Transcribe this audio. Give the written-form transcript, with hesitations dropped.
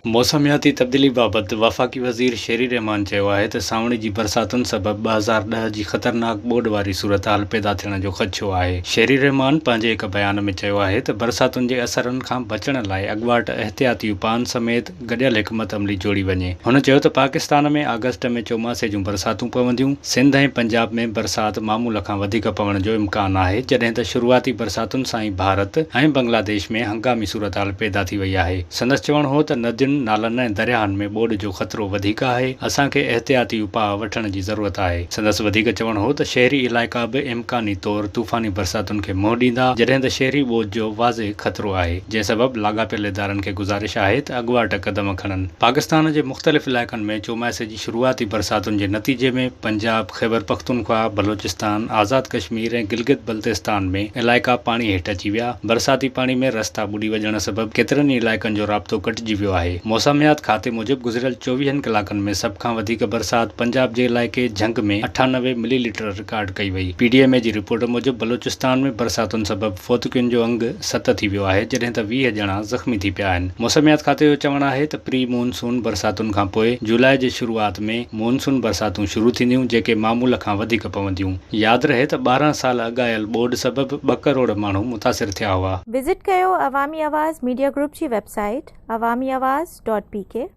मौसमियाती तब्दीली बाबति वफ़ाक़ी वज़ीर शेरी रहमान चयो आहे त सावणी जी बरसातुनि सबबि 2010 जी ख़तरनाक ॿोॾ वारी सूरतहाल पैदा थियण जो ख़दशो आहे। शेरी रहमान पंहिंजे हिक बयान में चयो आहे त बरसातुनि जे असरनि खां बचण लाइ अॻुवाट एहतियाती उपायनि समेत गॾियल हिकमत अमली जोड़ी वञे। हुन चयो त पाकिस्तान में अगस्त में चौमासे जूं बरसातूं पवंदियूं। सिंध ऐं पंजाब में बरसात मामूल खां वधीक पवण जो इम्कान आहे, जॾहिं त शुरूआती बरसातुनि सां ई भारत ऐं बांग्लादेश में हंगामी सूरतहाल पैदा थी वई आहे। संदसि चवणु हो त नदियुनि, नालनि ऐं दरियाहनि में ॿोॾ जो ख़तरो वधीक आहे। असांखे एहतियाती उपाउ वठण जी ज़रूरत आहे। संदसि वधीक चवणु हो त शहरी इलाइक़ा बि इम्कानी तौरु तूफ़ानी बरसातुनि खे मुंहुं ॾींदा, जॾहिं त शहरी ॿोॾ जो वाज़े ख़तरो आहे, जंहिं सबबि लाॻापियल इदारनि खे गुज़ारिश आहे त अॻुवाट क़दम खणनि। पाकिस्तान जे मुख़्तलिफ़ इलाइक़नि में चौमासे जी शुरूआती बरसातुनि जे नतीजे में पंजाब, ख़ैबर पख्तूनख्वा, बलोचिस्तान, आज़ाद कश्मीर ऐं गिलगित बल्तिस्तान में इलाइक़ा पाणी हेठि अची विया। बरसाती पाणी में रस्ता ॿुॾी वञण सबबि केतिरनि ई इलाइक़नि जो राब्तो कटिजी वियो आहे। मौसमियात खाते मूजिबि गुज़िरियल 24 कलाकनि में सभ खां वधीक बरसात पंजाब जे इलाइक़े झंग में 98 मिलीलीटर रिकॉर्ड कई वई। PDMA जी रिपोर्ट मूजिबि बलोचिस्तान में बरसातुनि सबबि फौतकियुनि जो अंग 7 थी वियो आहे, जॾहिं त 20 ॼणा ज़ख़्मी थी पिया आहिनि। मौसमियात खाते जो चवणु आहे त प्री मॉनसून बरसातुनि खां पोइ जुलाई जे शुरूआति में मॉनसून बरसातूं शुरू थींदियूं, जेके मामूल खां वधीक पवंदियूं। यादि रहे त 12 साल अॻु आयल ॿोॾ सबबि 2 करोड़ माण्हू मुतासिर थिया हुआ। विज़िट कयो अवामी आवाज़ मीडिया ग्रुप जी वेबसाइट awamiawaz.pk